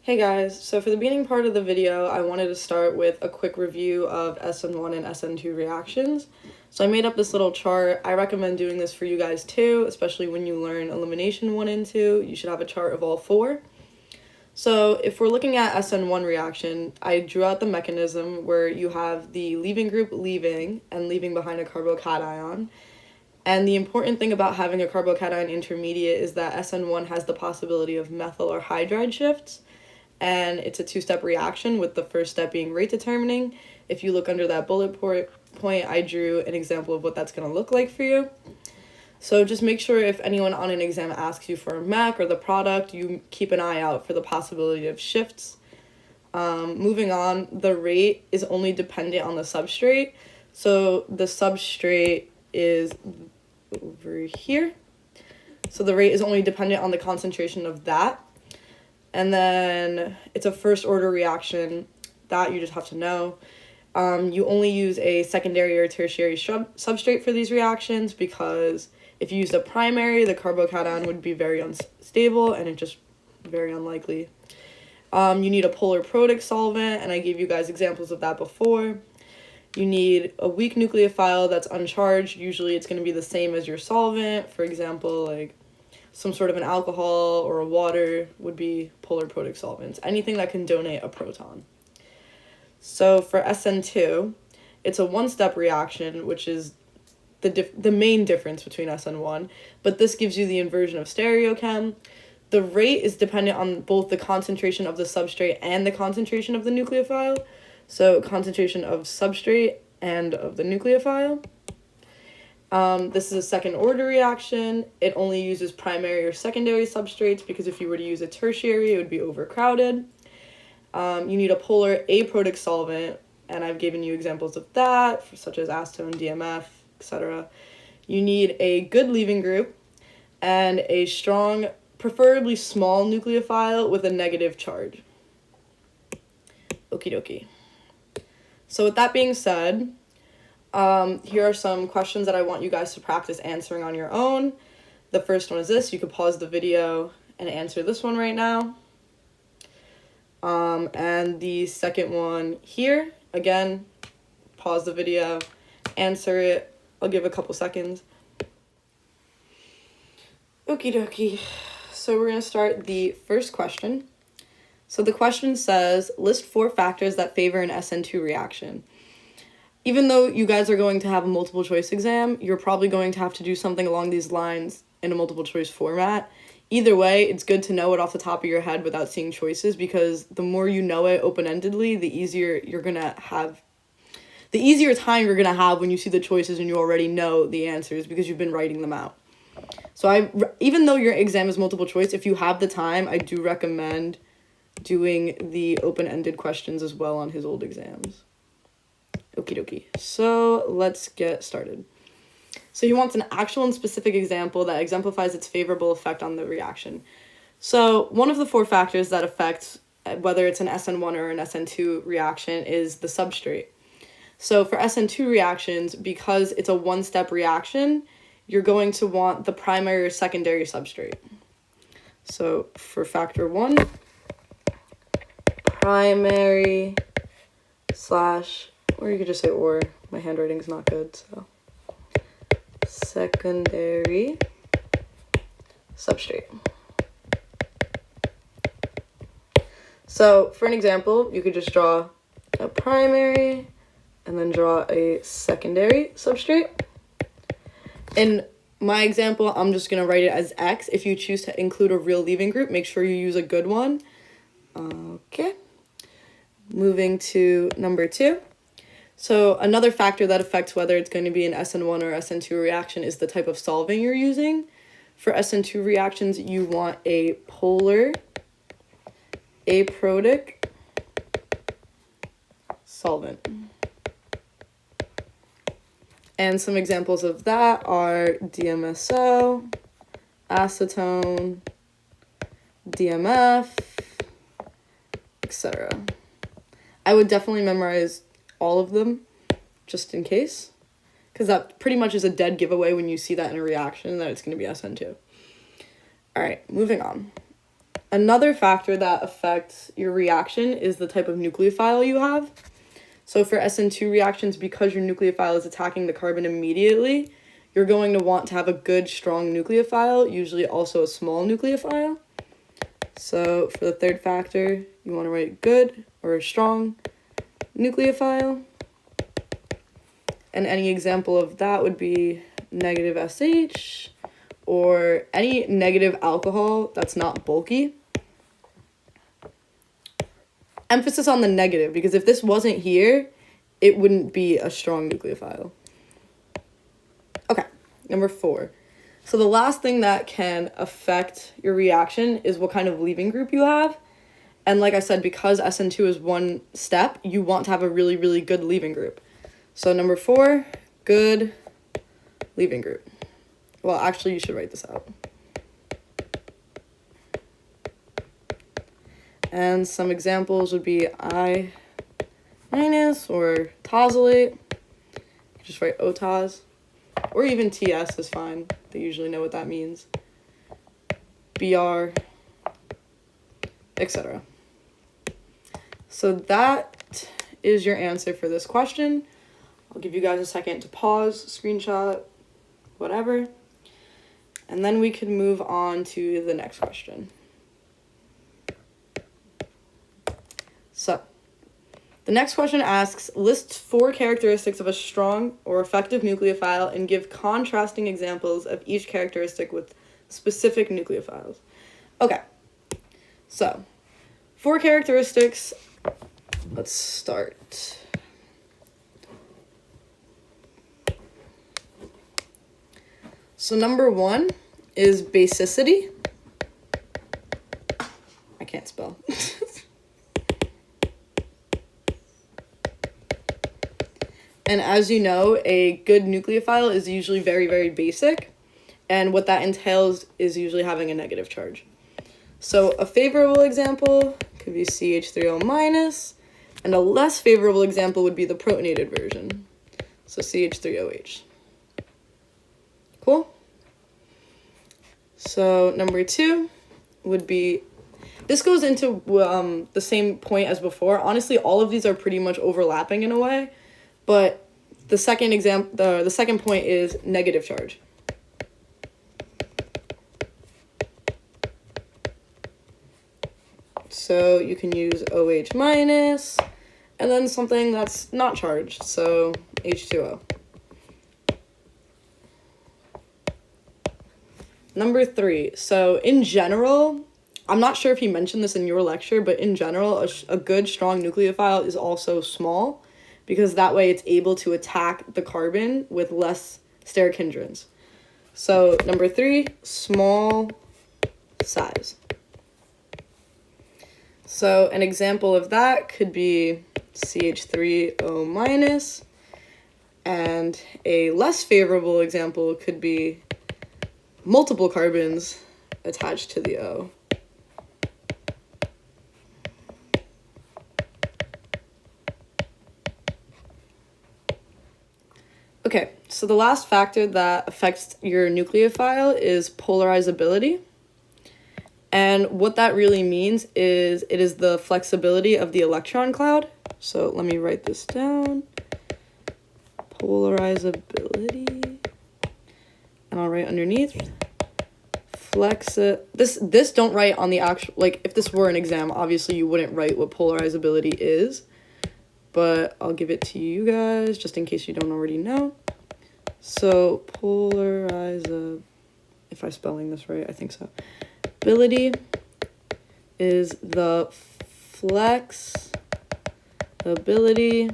Hey guys, so for the beginning part of the video, I wanted to start with a quick review of SN1 and SN2 reactions. So I made up this little chart. I recommend doing this for you guys too, especially when you learn elimination 1 and 2. You should have a chart of all 4. So if we're looking at SN1 reaction, I drew out the mechanism where you have the leaving group leaving and leaving behind a carbocation. And the important thing about having a carbocation intermediate is that SN1 has the possibility of methyl or hydride shifts. And it's a 2-step reaction, with the first step being rate determining. If you look under that bullet point, I drew an example of what that's going to look like for you. So just make sure if anyone on an exam asks you for a mech or the product, you keep an eye out for the possibility of shifts. Moving on, the rate is only dependent on the substrate. So the substrate is over here. So the rate is only dependent on the concentration of that. And then it's a first order reaction that you just have to know. You only use a secondary or tertiary substrate for these reactions, because if you used a primary, the carbocation would be very unstable and it's just very unlikely. You need a polar protic solvent, and I gave you guys examples of that before. You need a weak nucleophile that's uncharged. Usually it's going to be the same as your solvent. For example, like some sort of an alcohol or a water would be polar protic solvents. Anything that can donate a proton. So for SN2, it's a 1-step reaction, which is the main difference between SN1, but this gives you the inversion of stereochem. The rate is dependent on both the concentration of the substrate and the concentration of the nucleophile. So concentration of substrate and of the nucleophile. This is a second order reaction. It only uses primary or secondary substrates, because if you were to use a tertiary, it would be overcrowded. You need a polar aprotic solvent, and I've given you examples of that, such as acetone, DMF, etc. You need a good leaving group and a strong, preferably small nucleophile with a negative charge. Okie dokie. So with that being said, here are some questions that I want you guys to practice answering on your own. The first one is this. You could pause the video and answer this one right now. And the second one here, again, pause the video, answer it. I'll give a couple seconds. Okie dokie. So we're going to start the first question. So the question says, list 4 factors that favor an SN2 reaction. Even though you guys are going to have a multiple choice exam, you're probably going to have to do something along these lines in a multiple choice format. Either way, it's good to know it off the top of your head without seeing choices, because the more you know it open-endedly, the easier time you're gonna have when you see the choices and you already know the answers because you've been writing them out. So even though your exam is multiple choice, if you have the time, I do recommend doing the open-ended questions as well on his old exams. Okie dokie. So let's get started. So he wants an actual and specific example that exemplifies its favorable effect on the reaction. So one of the 4 factors that affects whether it's an SN1 or an SN2 reaction is the substrate. So for SN2 reactions, because it's a 1-step reaction, you're going to want the primary or secondary substrate. So for factor 1, primary / or you could just say or. My handwriting's not good, so secondary substrate. So for an example, you could just draw a primary and then draw a secondary substrate. In my example, I'm just going to write it as X. If you choose to include a real leaving group, make sure you use a good one. Okay. Moving to number 2. So another factor that affects whether it's going to be an SN1 or SN2 reaction is the type of solving you're using. For SN2 reactions, you want a polar aprotic solvent. And some examples of that are DMSO, acetone, DMF, etc. I would definitely memorize all of them just in case, because that pretty much is a dead giveaway when you see that in a reaction that it's going to be SN2. All right, moving on. Another factor that affects your reaction is the type of nucleophile you have. So for SN2 reactions, because your nucleophile is attacking the carbon immediately, you're going to want to have a good, strong nucleophile, usually also a small nucleophile. So for the third factor, you want to write good or a strong nucleophile. And any example of that would be negative SH or any negative alcohol that's not bulky. Emphasis on the negative, because if this wasn't here, it wouldn't be a strong nucleophile. Okay, number 4. So the last thing that can affect your reaction is what kind of leaving group you have. And like I said, because SN2 is one step, you want to have a really, really good leaving group. So number 4, good leaving group. Well, actually, you should write this out. And some examples would be I- or tosylate. Just write OTOS. Or even TS is fine. They usually know what that means. BR, etc. So that is your answer for this question. I'll give you guys a second to pause, screenshot, whatever. And then we can move on to the next question. So, the next question asks, list 4 characteristics of a strong or effective nucleophile and give contrasting examples of each characteristic with specific nucleophiles. Okay, so 4 characteristics. Let's start. So number 1 is basicity. I can't spell. And as you know, a good nucleophile is usually very, very basic. And what that entails is usually having a negative charge. So a favorable example could be CH3O-, and a less favorable example would be the protonated version. So CH3OH. Cool? So number 2 would be, this goes into the same point as before. Honestly, all of these are pretty much overlapping in a way. But the second the second point is negative charge. So you can use OH-, and then something that's not charged, so H2O. Number 3, so in general, I'm not sure if you mentioned this in your lecture, but in general, a good, strong nucleophile is also small, because that way it's able to attack the carbon with less steric hindrance. So number 3, small size. So an example of that could be CH3O-, and a less favorable example could be multiple carbons attached to the O. Okay, so the last factor that affects your nucleophile is polarizability. And what that really means is it is the flexibility of the electron cloud. So let me write this down. Polarizability. And I'll write underneath. This don't write on the actual, like if this were an exam, obviously you wouldn't write what polarizability is. But I'll give it to you guys just in case you don't already know. So if I'm spelling this right, I think so. Ability is the flexibility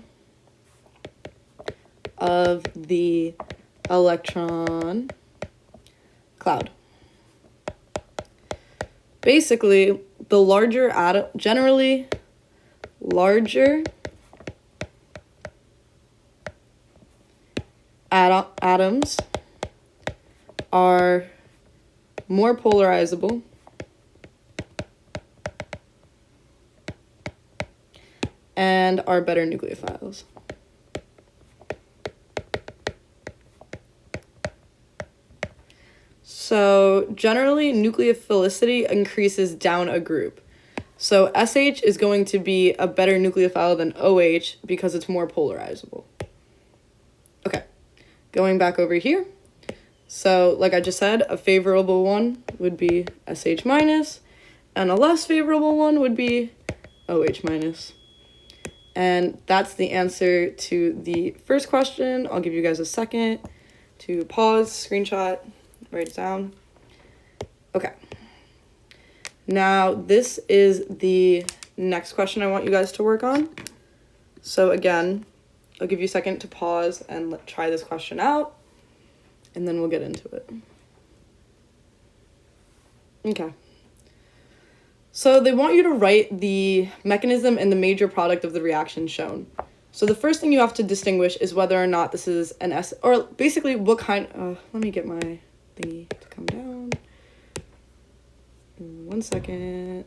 of the electron cloud. Basically, the larger atom, generally larger atoms are more polarizable and are better nucleophiles. So So generally, nucleophilicity increases down a group. So SH is going to be a better nucleophile than OH because it's more polarizable. Okay, going back over here. So like I just said, a favorable one would be SH minus, and a less favorable one would be OH minus. And that's the answer to the first question. I'll give you guys a second to pause, screenshot, write it down. Okay. Now, this is the next question I want you guys to work on. So again, I'll give you a second to pause and try this question out, and then we'll get into it. Okay. So they want you to write the mechanism and the major product of the reaction shown. So the first thing you have to distinguish is whether or not this is an S, or basically what kind, let me get my thingy to come down. 1 second.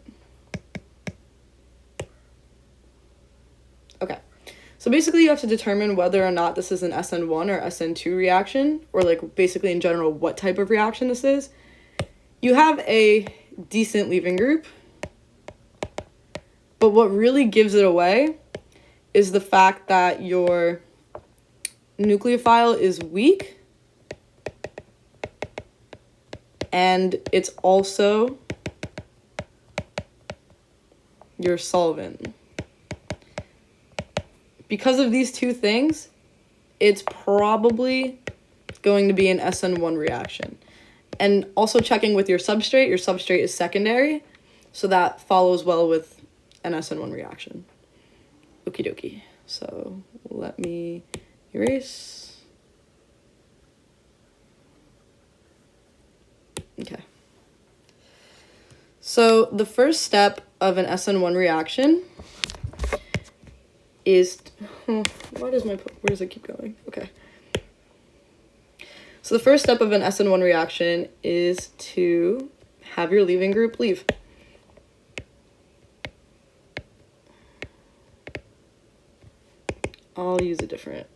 Okay. So basically you have to determine whether or not this is an SN1 or SN2 reaction, or like basically in general what type of reaction this is. You have a decent leaving group, but what really gives it away is the fact that your nucleophile is weak, and it's also your solvent. Because of these two things, it's probably going to be an SN1 reaction. And also checking with your substrate is secondary, so that follows well with an SN1 reaction. Okie dokie. So let me erase. Okay. So the first step of an SN1 reaction is, where does it keep going? Okay. So the first step of an SN1 reaction is to have your leaving group leave. I'll use a different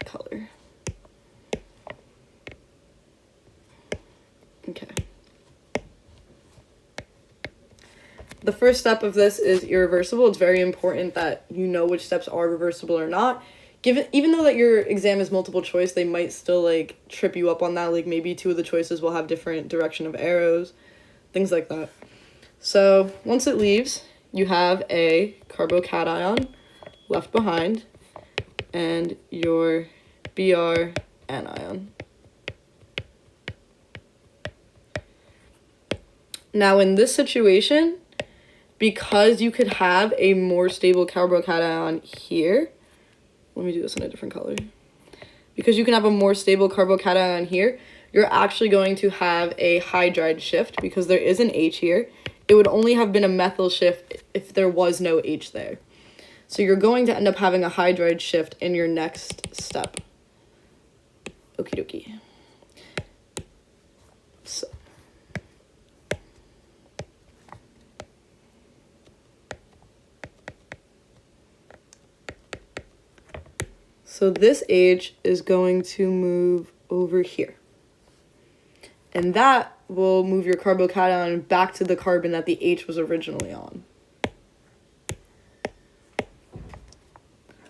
color. Okay. The first step of this is irreversible. It's very important that you know which steps are reversible or not. Even though that your exam is multiple choice, they might still like trip you up on that. Like maybe two of the choices will have different direction of arrows, things like that. So once it leaves, you have a carbocation left behind and your Br anion. Now in this situation, because you could have a more stable carbocation here, let me do this in a different color. Because you can have a more stable carbocation here, you're actually going to have a hydride shift because there is an H here. It would only have been a methyl shift if there was no H there. So you're going to end up having a hydride shift in your next step. Okie dokie. So this H is going to move over here. And that will move your carbocation back to the carbon that the H was originally on.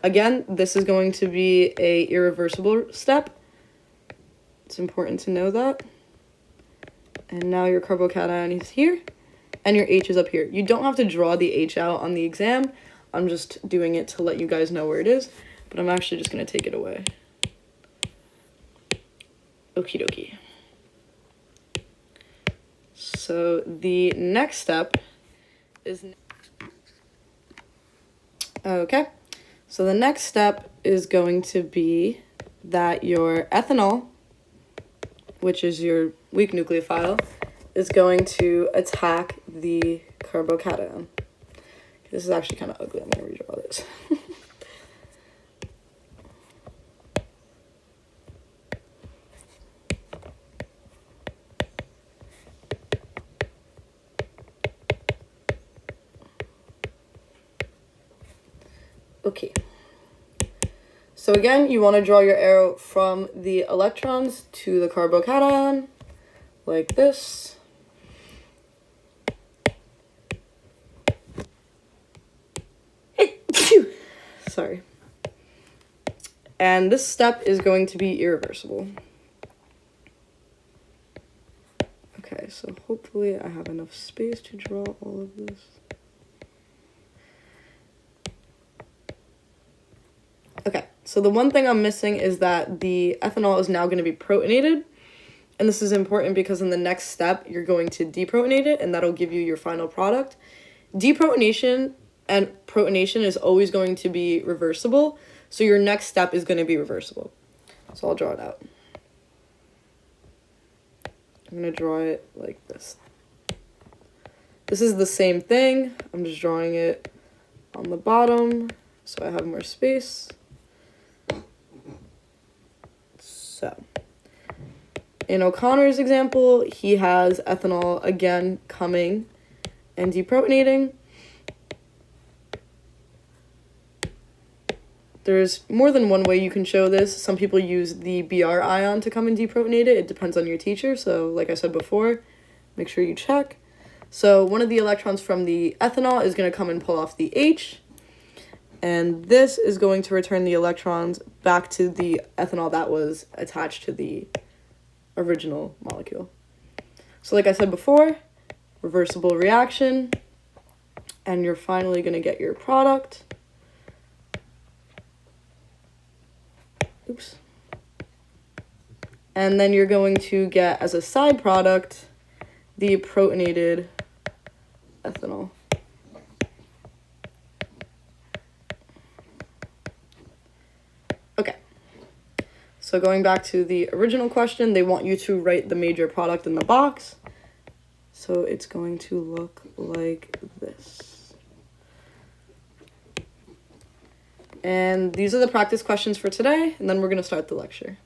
Again, this is going to be a irreversible step. It's important to know that. And now your carbocation is here, and your H is up here. You don't have to draw the H out on the exam. I'm just doing it to let you guys know where it is. But I'm actually just going to take it away. Okie dokie. So the next step is... Okay. So the next step is going to be that your ethanol, which is your weak nucleophile, is going to attack the carbocation. This is actually kind of ugly. I'm going to redraw this. Okay, so again, you want to draw your arrow from the electrons to the carbocation. like this. Sorry. And this step is going to be irreversible. Okay, so hopefully I have enough space to draw all of this. Okay, so the one thing I'm missing is that the ethanol is now going to be protonated. And this is important because in the next step, you're going to deprotonate it, and that'll give you your final product. Deprotonation and protonation is always going to be reversible, so your next step is going to be reversible. So I'll draw it out. I'm going to draw it like this. This is the same thing. I'm just drawing it on the bottom so I have more space. So, in O'Connor's example, he has ethanol again coming and deprotonating. There's more than one way you can show this. Some people use the Br ion to come and deprotonate it. It depends on your teacher. So like I said before, make sure you check. So one of the electrons from the ethanol is going to come and pull off the H. And this is going to return the electrons back to the ethanol that was attached to the original molecule. So like I said before, reversible reaction. And you're finally going to get your product. Oops. And then you're going to get, as a side product, the protonated ethanol. Okay. So going back to the original question, they want you to write the major product in the box. So it's going to look like this. And these are the practice questions for today, and then we're going to start the lecture.